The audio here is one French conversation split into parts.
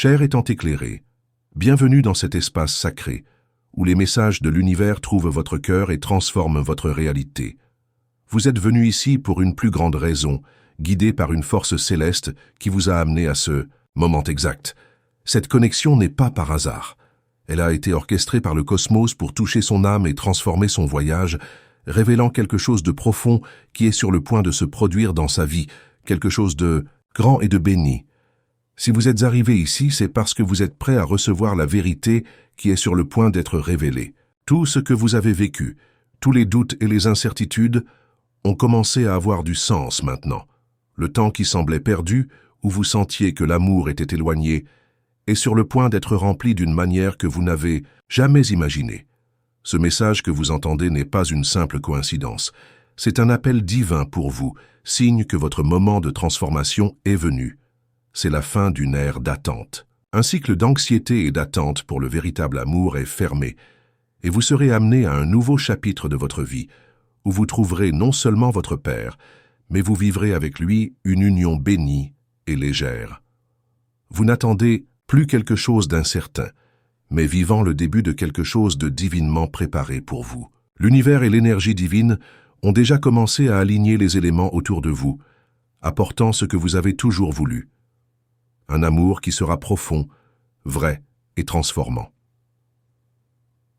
Cher étant éclairé, bienvenue dans cet espace sacré, où les messages de l'univers trouvent votre cœur et transforment votre réalité. Vous êtes venu ici pour une plus grande raison, guidé par une force céleste qui vous a amené à ce moment exact. Cette connexion n'est pas par hasard. Elle a été orchestrée par le cosmos pour toucher son âme et transformer son voyage, révélant quelque chose de profond qui est sur le point de se produire dans sa vie, quelque chose de grand et de béni. Si vous êtes arrivé ici, c'est parce que vous êtes prêt à recevoir la vérité qui est sur le point d'être révélée. Tout ce que vous avez vécu, tous les doutes et les incertitudes, ont commencé à avoir du sens maintenant. Le temps qui semblait perdu, où vous sentiez que l'amour était éloigné, est sur le point d'être rempli d'une manière que vous n'avez jamais imaginée. Ce message que vous entendez n'est pas une simple coïncidence. C'est un appel divin pour vous, signe que votre moment de transformation est venu. C'est la fin d'une ère d'attente. Un cycle d'anxiété et d'attente pour le véritable amour est fermé, et vous serez amené à un nouveau chapitre de votre vie, où vous trouverez non seulement votre Père, mais vous vivrez avec lui une union bénie et légère. Vous n'attendez plus quelque chose d'incertain, mais vivant le début de quelque chose de divinement préparé pour vous. L'univers et l'énergie divine ont déjà commencé à aligner les éléments autour de vous, apportant ce que vous avez toujours voulu. Un amour qui sera profond, vrai et transformant.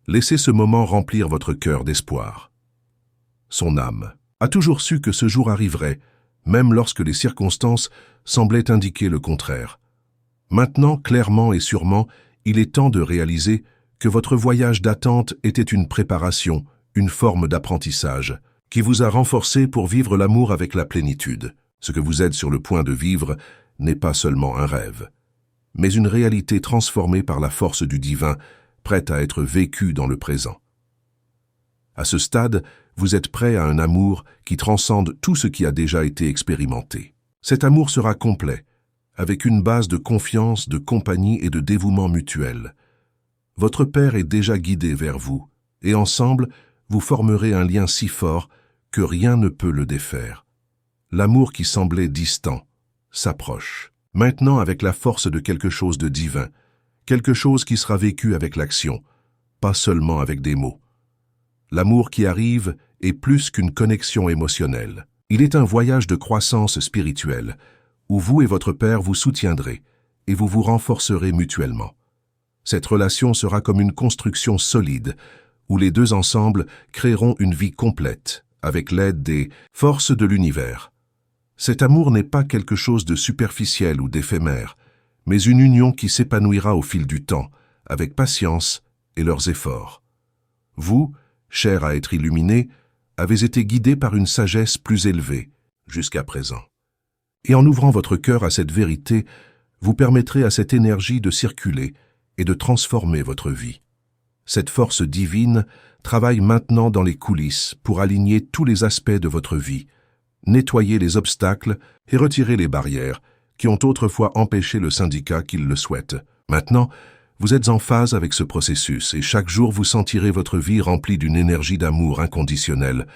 Laissez ce moment remplir votre cœur d'espoir. Son âme a toujours su que ce jour arriverait, même lorsque les circonstances semblaient indiquer le contraire. Maintenant, clairement et sûrement, il est temps de réaliser que votre voyage d'attente était une préparation, une forme d'apprentissage, qui vous a renforcé pour vivre l'amour avec la plénitude. Ce que vous êtes sur le point de vivre n'est pas seulement un rêve, mais une réalité transformée par la force du divin, prête à être vécue dans le présent. À ce stade, vous êtes prêt à un amour qui transcende tout ce qui a déjà été expérimenté. Cet amour sera complet, avec une base de confiance, de compagnie et de dévouement mutuel. Votre Père est déjà guidé vers vous, et ensemble, vous formerez un lien si fort que rien ne peut le défaire. L'amour qui semblait distant s'approche, maintenant avec la force de quelque chose de divin, quelque chose qui sera vécu avec l'action, pas seulement avec des mots. L'amour qui arrive est plus qu'une connexion émotionnelle. Il est un voyage de croissance spirituelle, où vous et votre Père vous soutiendrez et vous vous renforcerez mutuellement. Cette relation sera comme une construction solide, où les deux ensemble créeront une vie complète, avec l'aide des forces de l'univers. Cet amour n'est pas quelque chose de superficiel ou d'éphémère, mais une union qui s'épanouira au fil du temps, avec patience et leurs efforts. Vous, chers à être illuminés, avez été guidés par une sagesse plus élevée jusqu'à présent. Et en ouvrant votre cœur à cette vérité, vous permettrez à cette énergie de circuler et de transformer votre vie. Cette force divine travaille maintenant dans les coulisses pour aligner tous les aspects de votre vie, nettoyer les obstacles et retirer les barrières qui ont autrefois empêché le syndicat qu'il le souhaite. Maintenant, vous êtes en phase avec ce processus et chaque jour vous sentirez votre vie remplie d'une énergie d'amour inconditionnel,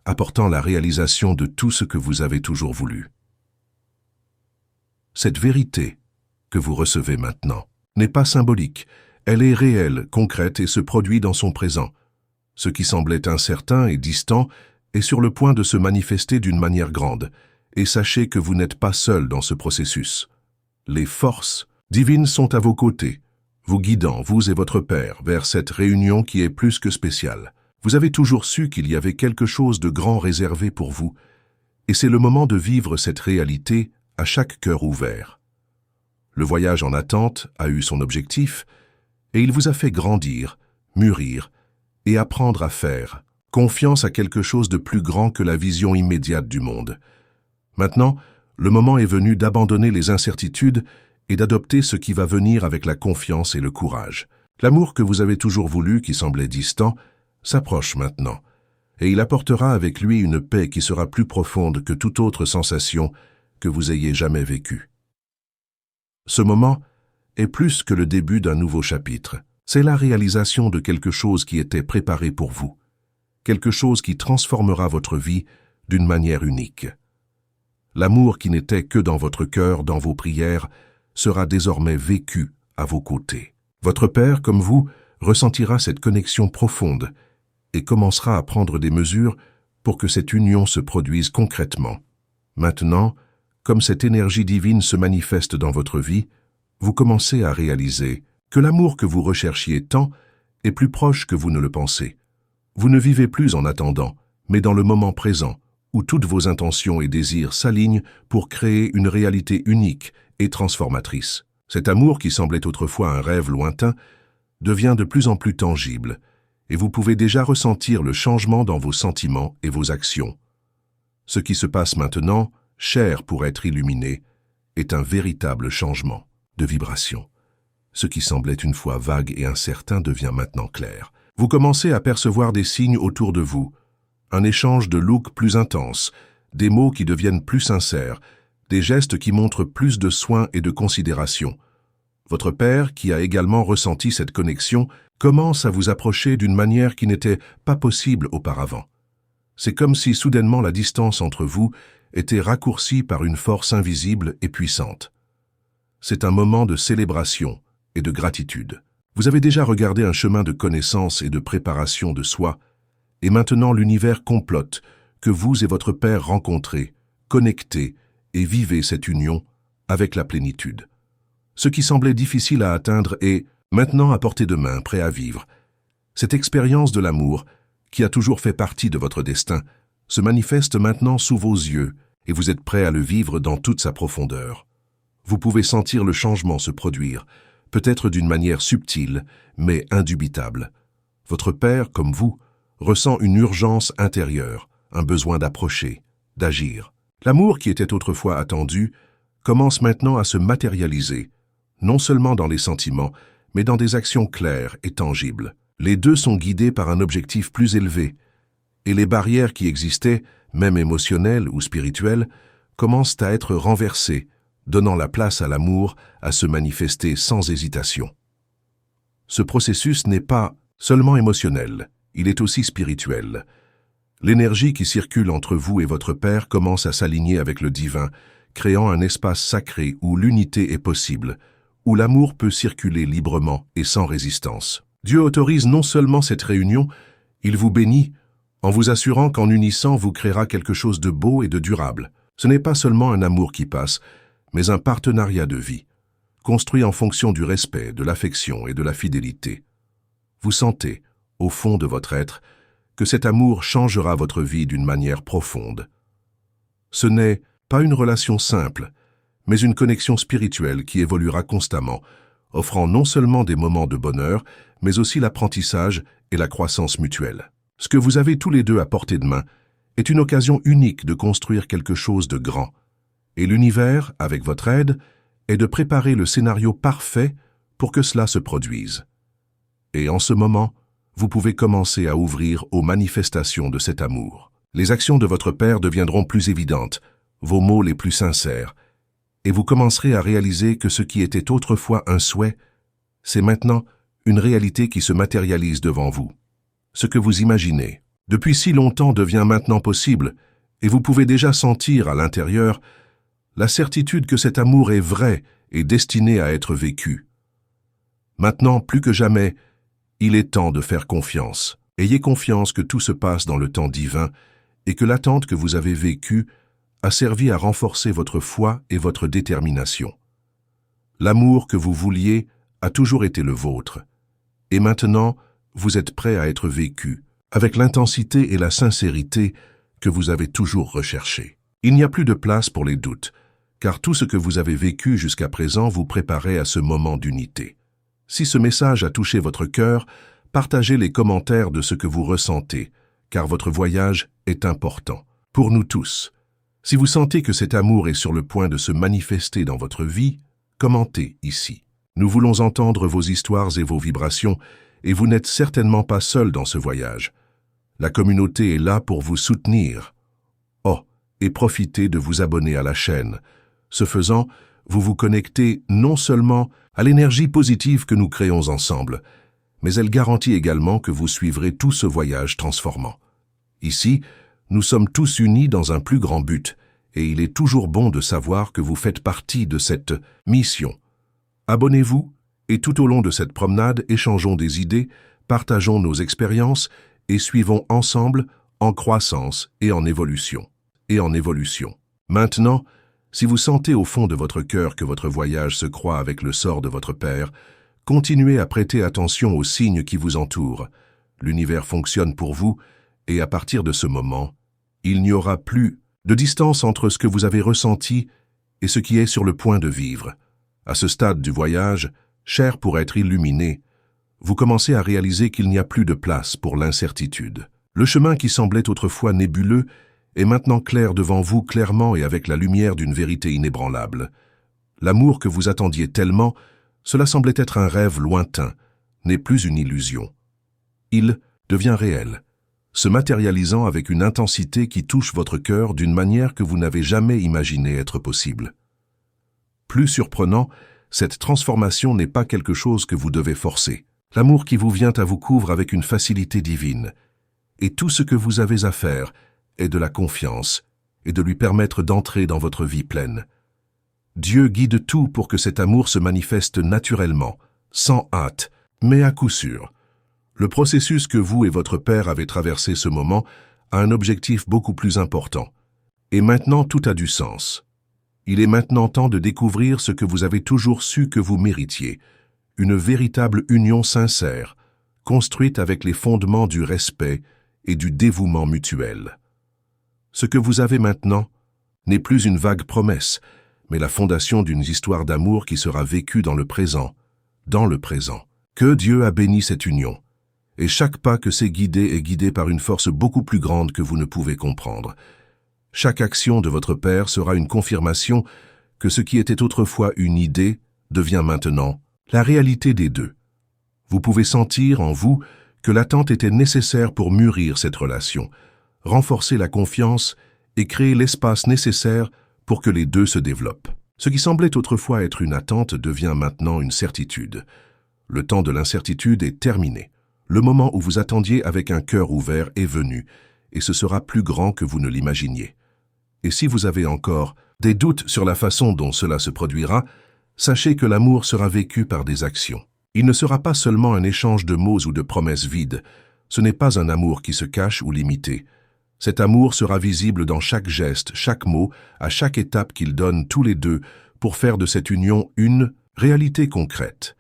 apportant la réalisation de tout ce que vous avez toujours voulu. Cette vérité que vous recevez maintenant n'est pas symbolique, elle est réelle, concrète et se produit dans son présent. Ce qui semblait incertain et distant est sur le point de se manifester d'une manière grande, et sachez que vous n'êtes pas seul dans ce processus. Les forces divines sont à vos côtés, vous guidant, vous et votre Père, vers cette réunion qui est plus que spéciale. Vous avez toujours su qu'il y avait quelque chose de grand réservé pour vous, et c'est le moment de vivre cette réalité à chaque cœur ouvert. Le voyage en attente a eu son objectif, et il vous a fait grandir, mûrir et apprendre à faire confiance à quelque chose de plus grand que la vision immédiate du monde. Maintenant, le moment est venu d'abandonner les incertitudes et d'adopter ce qui va venir avec la confiance et le courage. L'amour que vous avez toujours voulu, qui semblait distant, s'approche maintenant, et il apportera avec lui une paix qui sera plus profonde que toute autre sensation que vous ayez jamais vécue. Ce moment est plus que le début d'un nouveau chapitre. C'est la réalisation de quelque chose qui était préparé pour vous, quelque chose qui transformera votre vie d'une manière unique. L'amour qui n'était que dans votre cœur, dans vos prières, sera désormais vécu à vos côtés. Votre Père, comme vous, ressentira cette connexion profonde et commencera à prendre des mesures pour que cette union se produise concrètement. Maintenant, comme cette énergie divine se manifeste dans votre vie, vous commencez à réaliser que l'amour que vous recherchiez tant est plus proche que vous ne le pensez. Vous ne vivez plus en attendant, mais dans le moment présent, où toutes vos intentions et désirs s'alignent pour créer une réalité unique et transformatrice. Cet amour qui semblait autrefois un rêve lointain devient de plus en plus tangible, et vous pouvez déjà ressentir le changement dans vos sentiments et vos actions. Ce qui se passe maintenant, cher pour être illuminé, est un véritable changement de vibration. Ce qui semblait une fois vague et incertain devient maintenant clair. Vous commencez à percevoir des signes autour de vous, un échange de looks plus intense, des mots qui deviennent plus sincères, des gestes qui montrent plus de soin et de considération. Votre Père, qui a également ressenti cette connexion, commence à vous approcher d'une manière qui n'était pas possible auparavant. C'est comme si soudainement la distance entre vous était raccourcie par une force invisible et puissante. C'est un moment de célébration et de gratitude. Vous avez déjà regardé un chemin de connaissance et de préparation de soi, et maintenant l'univers complote que vous et votre Père rencontrez, connectez et vivez cette union avec la plénitude. Ce qui semblait difficile à atteindre est maintenant à portée de main, prêt à vivre. Cette expérience de l'amour, qui a toujours fait partie de votre destin, se manifeste maintenant sous vos yeux et vous êtes prêt à le vivre dans toute sa profondeur. Vous pouvez sentir le changement se produire, peut-être d'une manière subtile, mais indubitable. Votre Père, comme vous, ressent une urgence intérieure, un besoin d'approcher, d'agir. L'amour qui était autrefois attendu commence maintenant à se matérialiser, non seulement dans les sentiments, mais dans des actions claires et tangibles. Les deux sont guidés par un objectif plus élevé, et les barrières qui existaient, même émotionnelles ou spirituelles, commencent à être renversées, donnant la place à l'amour à se manifester sans hésitation. Ce processus n'est pas seulement émotionnel, il est aussi spirituel. L'énergie qui circule entre vous et votre Père commence à s'aligner avec le divin, créant un espace sacré où l'unité est possible, où l'amour peut circuler librement et sans résistance. Dieu autorise non seulement cette réunion, il vous bénit en vous assurant qu'en unissant vous créera quelque chose de beau et de durable. Ce n'est pas seulement un amour qui passe, mais un partenariat de vie, construit en fonction du respect, de l'affection et de la fidélité. Vous sentez, au fond de votre être, que cet amour changera votre vie d'une manière profonde. Ce n'est pas une relation simple, mais une connexion spirituelle qui évoluera constamment, offrant non seulement des moments de bonheur, mais aussi l'apprentissage et la croissance mutuelle. Ce que vous avez tous les deux à portée de main est une occasion unique de construire quelque chose de grand. Et l'univers, avec votre aide, est de préparer le scénario parfait pour que cela se produise. Et en ce moment, vous pouvez commencer à ouvrir aux manifestations de cet amour. Les actions de votre Père deviendront plus évidentes, vos mots les plus sincères, et vous commencerez à réaliser que ce qui était autrefois un souhait, c'est maintenant une réalité qui se matérialise devant vous. Ce que vous imaginez, depuis si longtemps devient maintenant possible, et vous pouvez déjà sentir à l'intérieur la certitude que cet amour est vrai et destiné à être vécu. Maintenant, plus que jamais, il est temps de faire confiance. Ayez confiance que tout se passe dans le temps divin et que l'attente que vous avez vécue a servi à renforcer votre foi et votre détermination. L'amour que vous vouliez a toujours été le vôtre, et maintenant, vous êtes prêt à être vécu, avec l'intensité et la sincérité que vous avez toujours recherchées. Il n'y a plus de place pour les doutes, car tout ce que vous avez vécu jusqu'à présent vous préparait à ce moment d'unité. Si ce message a touché votre cœur, partagez les commentaires de ce que vous ressentez, car votre voyage est important, pour nous tous. Si vous sentez que cet amour est sur le point de se manifester dans votre vie, commentez ici. Nous voulons entendre vos histoires et vos vibrations, et vous n'êtes certainement pas seul dans ce voyage. La communauté est là pour vous soutenir. Oh, et profitez de vous abonner à la chaîne. Ce faisant, vous vous connectez non seulement à l'énergie positive que nous créons ensemble, mais elle garantit également que vous suivrez tout ce voyage transformant. Ici, nous sommes tous unis dans un plus grand but, et il est toujours bon de savoir que vous faites partie de cette mission, Abonnez-vous et tout au long de cette promenade, échangeons des idées, partageons nos expériences et suivons ensemble en croissance et en évolution. Maintenant, si vous sentez au fond de votre cœur que votre voyage se croise avec le sort de votre père, continuez à prêter attention aux signes qui vous entourent. L'univers fonctionne pour vous et à partir de ce moment, il n'y aura plus de distance entre ce que vous avez ressenti et ce qui est sur le point de vivre. À ce stade du voyage, cher pour être illuminé, vous commencez à réaliser qu'il n'y a plus de place pour l'incertitude. Le chemin qui semblait autrefois nébuleux est maintenant clair devant vous, clairement et avec la lumière d'une vérité inébranlable. L'amour que vous attendiez tellement, cela semblait être un rêve lointain, n'est plus une illusion. Il devient réel, se matérialisant avec une intensité qui touche votre cœur d'une manière que vous n'avez jamais imaginé être possible. Plus surprenant, cette transformation n'est pas quelque chose que vous devez forcer. L'amour qui vous vient à vous couvre avec une facilité divine. Et tout ce que vous avez à faire est de la confiance et de lui permettre d'entrer dans votre vie pleine. Dieu guide tout pour que cet amour se manifeste naturellement, sans hâte, mais à coup sûr. Le processus que vous et votre Père avez traversé ce moment a un objectif beaucoup plus important. Et maintenant tout a du sens. Il est maintenant temps de découvrir ce que vous avez toujours su que vous méritiez, une véritable union sincère, construite avec les fondements du respect et du dévouement mutuel. Ce que vous avez maintenant n'est plus une vague promesse, mais la fondation d'une histoire d'amour qui sera vécue dans le présent. Que Dieu a béni cette union, et chaque pas que c'est guidé est guidé par une force beaucoup plus grande que vous ne pouvez comprendre. Chaque action de votre Père sera une confirmation que ce qui était autrefois une idée devient maintenant la réalité des deux. Vous pouvez sentir en vous que l'attente était nécessaire pour mûrir cette relation, renforcer la confiance et créer l'espace nécessaire pour que les deux se développent. Ce qui semblait autrefois être une attente devient maintenant une certitude. Le temps de l'incertitude est terminé. Le moment où vous attendiez avec un cœur ouvert est venu, et ce sera plus grand que vous ne l'imaginiez. Et si vous avez encore des doutes sur la façon dont cela se produira, sachez que l'amour sera vécu par des actions. Il ne sera pas seulement un échange de mots ou de promesses vides. Ce n'est pas un amour qui se cache ou limité. Cet amour sera visible dans chaque geste, chaque mot, à chaque étape qu'ils donnent tous les deux pour faire de cette union une réalité concrète.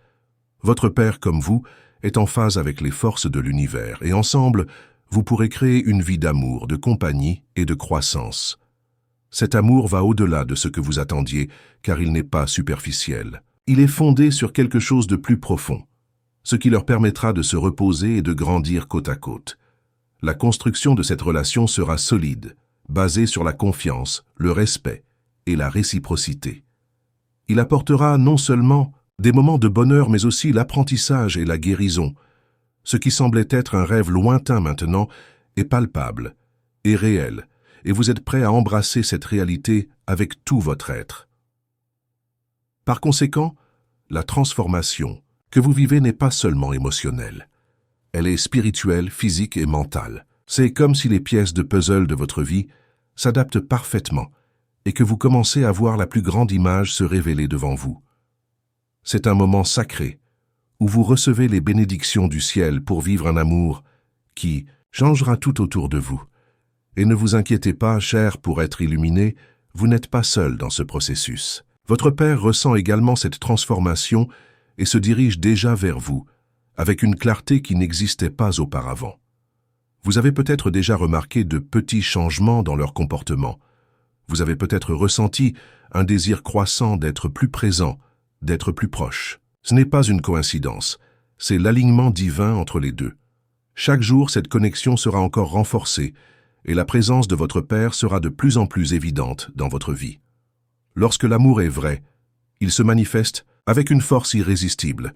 Votre Père, comme vous, est en phase avec les forces de l'univers et ensemble, vous pourrez créer une vie d'amour, de compagnie et de croissance. Cet amour va au-delà de ce que vous attendiez, car il n'est pas superficiel. Il est fondé sur quelque chose de plus profond, ce qui leur permettra de se reposer et de grandir côte à côte. La construction de cette relation sera solide, basée sur la confiance, le respect et la réciprocité. Il apportera non seulement des moments de bonheur, mais aussi l'apprentissage et la guérison. Ce qui semblait être un rêve lointain maintenant est palpable et réel, et vous êtes prêt à embrasser cette réalité avec tout votre être. Par conséquent, la transformation que vous vivez n'est pas seulement émotionnelle. Elle est spirituelle, physique et mentale. C'est comme si les pièces de puzzle de votre vie s'adaptent parfaitement et que vous commencez à voir la plus grande image se révéler devant vous. C'est un moment sacré où vous recevez les bénédictions du ciel pour vivre un amour qui changera tout autour de vous. Et ne vous inquiétez pas, cher, pour être illuminé, vous n'êtes pas seul dans ce processus. Votre Père ressent également cette transformation et se dirige déjà vers vous, avec une clarté qui n'existait pas auparavant. Vous avez peut-être déjà remarqué de petits changements dans leur comportement. Vous avez peut-être ressenti un désir croissant d'être plus présent, d'être plus proche. Ce n'est pas une coïncidence, c'est l'alignement divin entre les deux. Chaque jour, cette connexion sera encore renforcée et la présence de votre Père sera de plus en plus évidente dans votre vie. Lorsque l'amour est vrai, il se manifeste avec une force irrésistible.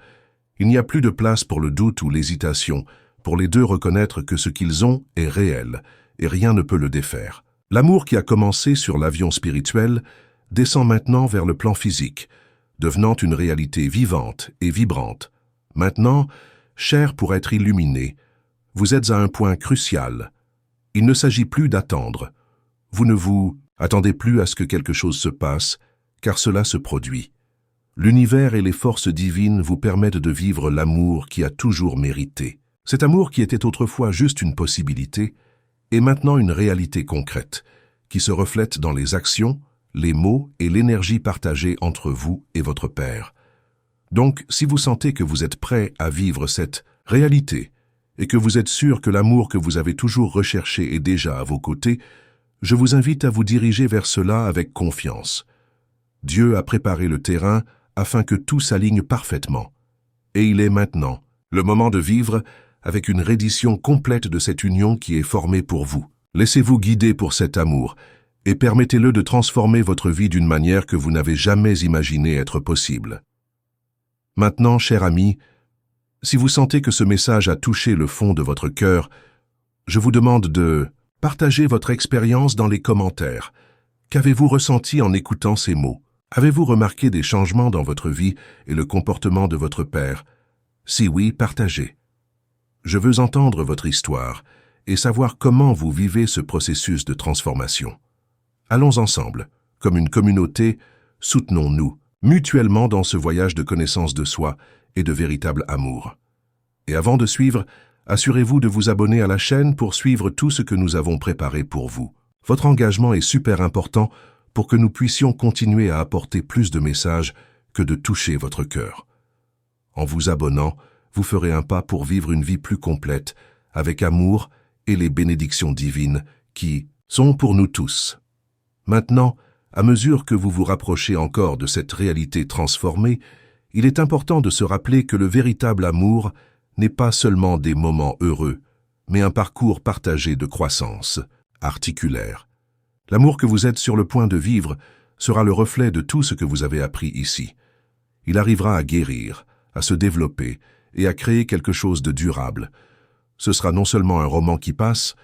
Il n'y a plus de place pour le doute ou l'hésitation, pour les deux reconnaître que ce qu'ils ont est réel et rien ne peut le défaire. L'amour qui a commencé sur l'avion spirituel descend maintenant vers le plan physique, devenant une réalité vivante et vibrante. Maintenant, cher pour être illuminé, vous êtes à un point crucial. Il ne s'agit plus d'attendre. Vous ne vous attendez plus à ce que quelque chose se passe, car cela se produit. L'univers et les forces divines vous permettent de vivre l'amour qui a toujours mérité. Cet amour qui était autrefois juste une possibilité est maintenant une réalité concrète, qui se reflète dans les actions, les mots et l'énergie partagée entre vous et votre Père. Donc, si vous sentez que vous êtes prêt à vivre cette réalité et que vous êtes sûr que l'amour que vous avez toujours recherché est déjà à vos côtés, je vous invite à vous diriger vers cela avec confiance. Dieu a préparé le terrain afin que tout s'aligne parfaitement. Et il est maintenant le moment de vivre avec une reddition complète de cette union qui est formée pour vous. Laissez-vous guider pour cet amour et permettez-le de transformer votre vie d'une manière que vous n'avez jamais imaginé être possible. Maintenant, cher ami, si vous sentez que ce message a touché le fond de votre cœur, je vous demande de partager votre expérience dans les commentaires. Qu'avez-vous ressenti en écoutant ces mots? Avez-vous remarqué des changements dans votre vie et le comportement de votre Père? Si oui, partagez. Je veux entendre votre histoire et savoir comment vous vivez ce processus de transformation. Allons ensemble, comme une communauté, soutenons-nous mutuellement dans ce voyage de connaissance de soi et de véritable amour. Et avant de suivre, assurez-vous de vous abonner à la chaîne pour suivre tout ce que nous avons préparé pour vous. Votre engagement est super important pour que nous puissions continuer à apporter plus de messages que de toucher votre cœur. En vous abonnant, vous ferez un pas pour vivre une vie plus complète, avec amour et les bénédictions divines qui sont pour nous tous. Maintenant, à mesure que vous vous rapprochez encore de cette réalité transformée, il est important de se rappeler que le véritable amour n'est pas seulement des moments heureux, mais un parcours partagé de croissance articulaire. L'amour que vous êtes sur le point de vivre sera le reflet de tout ce que vous avez appris ici. Il arrivera à guérir, à se développer et à créer quelque chose de durable. Ce sera non seulement un roman qui passe,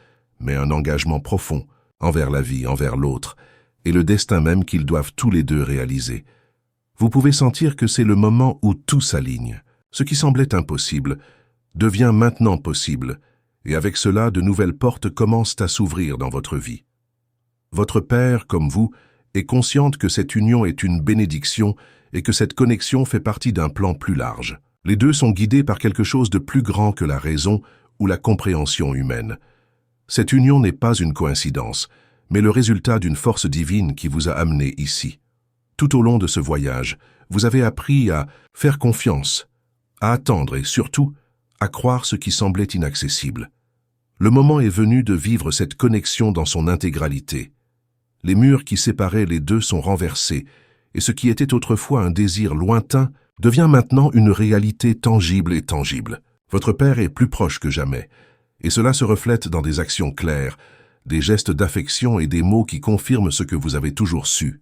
mais un engagement profond envers la vie, envers l'autre, et le destin même qu'ils doivent tous les deux réaliser. Vous pouvez sentir que c'est le moment où tout s'aligne. Ce qui semblait impossible devient maintenant possible, et avec cela, de nouvelles portes commencent à s'ouvrir dans votre vie. Votre Père, comme vous, est consciente que cette union est une bénédiction et que cette connexion fait partie d'un plan plus large. Les deux sont guidés par quelque chose de plus grand que la raison ou la compréhension humaine. Cette union n'est pas une coïncidence, mais le résultat d'une force divine qui vous a amené ici. Tout au long de ce voyage, vous avez appris à faire confiance, à attendre et surtout à croire ce qui semblait inaccessible. Le moment est venu de vivre cette connexion dans son intégralité. Les murs qui séparaient les deux sont renversés, et ce qui était autrefois un désir lointain devient maintenant une réalité tangible et tangible. Votre Père est plus proche que jamais, et cela se reflète dans des actions claires, des gestes d'affection et des mots qui confirment ce que vous avez toujours su.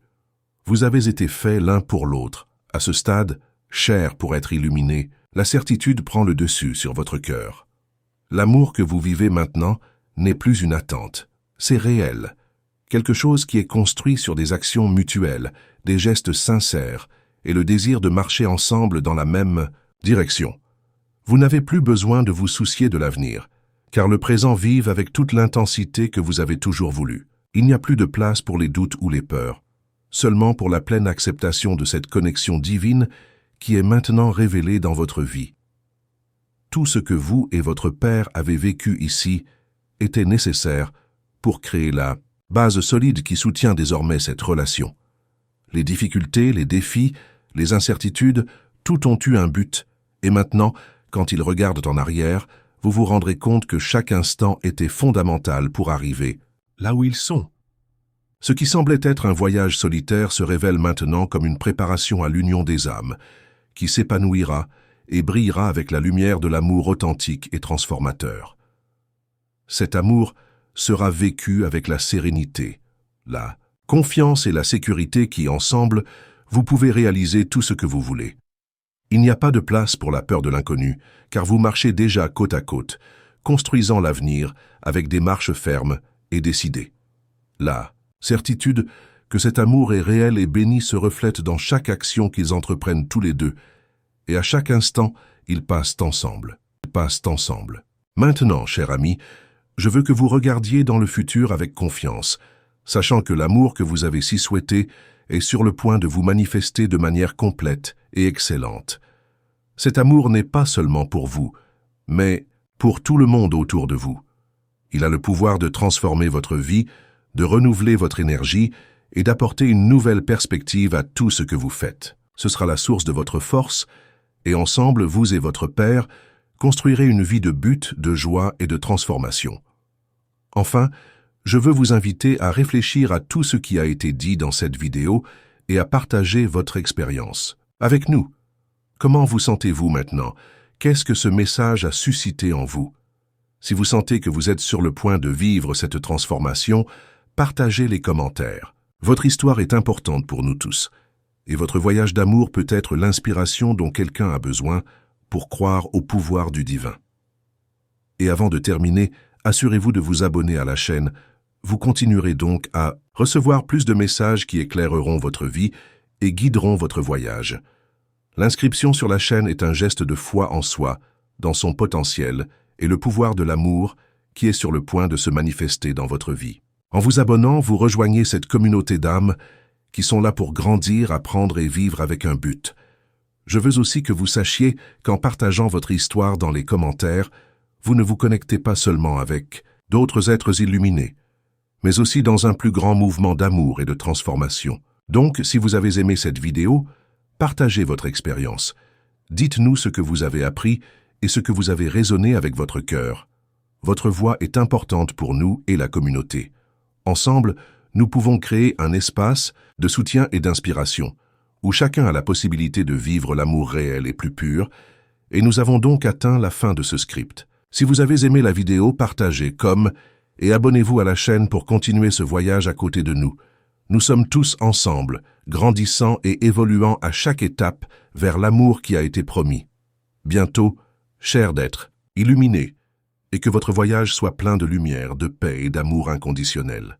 Vous avez été faits l'un pour l'autre. À ce stade, chair pour être illuminé, la certitude prend le dessus sur votre cœur. L'amour que vous vivez maintenant n'est plus une attente, c'est réel. Quelque chose qui est construit sur des actions mutuelles, des gestes sincères et le désir de marcher ensemble dans la même direction. Vous n'avez plus besoin de vous soucier de l'avenir, car le présent vive avec toute l'intensité que vous avez toujours voulu. Il n'y a plus de place pour les doutes ou les peurs, seulement pour la pleine acceptation de cette connexion divine qui est maintenant révélée dans votre vie. Tout ce que vous et votre Père avez vécu ici était nécessaire pour créer la base solide qui soutient désormais cette relation. Les difficultés, les défis, les incertitudes, tout ont eu un but, et maintenant, quand ils regardent en arrière, vous vous rendrez compte que chaque instant était fondamental pour arriver là où ils sont. Ce qui semblait être un voyage solitaire se révèle maintenant comme une préparation à l'union des âmes, qui s'épanouira et brillera avec la lumière de l'amour authentique et transformateur. Cet amour sera vécu avec la sérénité, la confiance et la sécurité qui, ensemble, vous pouvez réaliser tout ce que vous voulez. Il n'y a pas de place pour la peur de l'inconnu, car vous marchez déjà côte à côte, construisant l'avenir avec des marches fermes et décidées. La certitude que cet amour est réel et béni se reflète dans chaque action qu'ils entreprennent tous les deux, et à chaque instant, ils passent ensemble. Maintenant, cher ami, je veux que vous regardiez dans le futur avec confiance, sachant que l'amour que vous avez si souhaité est sur le point de vous manifester de manière complète et excellente. Cet amour n'est pas seulement pour vous, mais pour tout le monde autour de vous. Il a le pouvoir de transformer votre vie, de renouveler votre énergie et d'apporter une nouvelle perspective à tout ce que vous faites. Ce sera la source de votre force, et ensemble, vous et votre Père construirez une vie de but, de joie et de transformation. Enfin, je veux vous inviter à réfléchir à tout ce qui a été dit dans cette vidéo et à partager votre expérience avec nous. Comment vous sentez-vous maintenant? Qu'est-ce que ce message a suscité en vous? Si vous sentez que vous êtes sur le point de vivre cette transformation, partagez les commentaires. Votre histoire est importante pour nous tous, et votre voyage d'amour peut être l'inspiration dont quelqu'un a besoin pour croire au pouvoir du divin. Et avant de terminer, assurez-vous de vous abonner à la chaîne. Vous continuerez donc à recevoir plus de messages qui éclaireront votre vie et guideront votre voyage. L'inscription sur la chaîne est un geste de foi en soi, dans son potentiel et le pouvoir de l'amour qui est sur le point de se manifester dans votre vie. En vous abonnant, vous rejoignez cette communauté d'âmes qui sont là pour grandir, apprendre et vivre avec un but. Je veux aussi que vous sachiez qu'en partageant votre histoire dans les commentaires, vous ne vous connectez pas seulement avec d'autres êtres illuminés, mais aussi dans un plus grand mouvement d'amour et de transformation. Donc, si vous avez aimé cette vidéo, partagez votre expérience. Dites-nous ce que vous avez appris et ce que vous avez raisonné avec votre cœur. Votre voix est importante pour nous et la communauté. Ensemble, nous pouvons créer un espace de soutien et d'inspiration, où chacun a la possibilité de vivre l'amour réel et plus pur, et nous avons donc atteint la fin de ce script. Si vous avez aimé la vidéo, partagez comme et abonnez-vous à la chaîne pour continuer ce voyage à côté de nous. Nous sommes tous ensemble, grandissant et évoluant à chaque étape vers l'amour qui a été promis. Bientôt, chers d'être, illuminés, et que votre voyage soit plein de lumière, de paix et d'amour inconditionnel.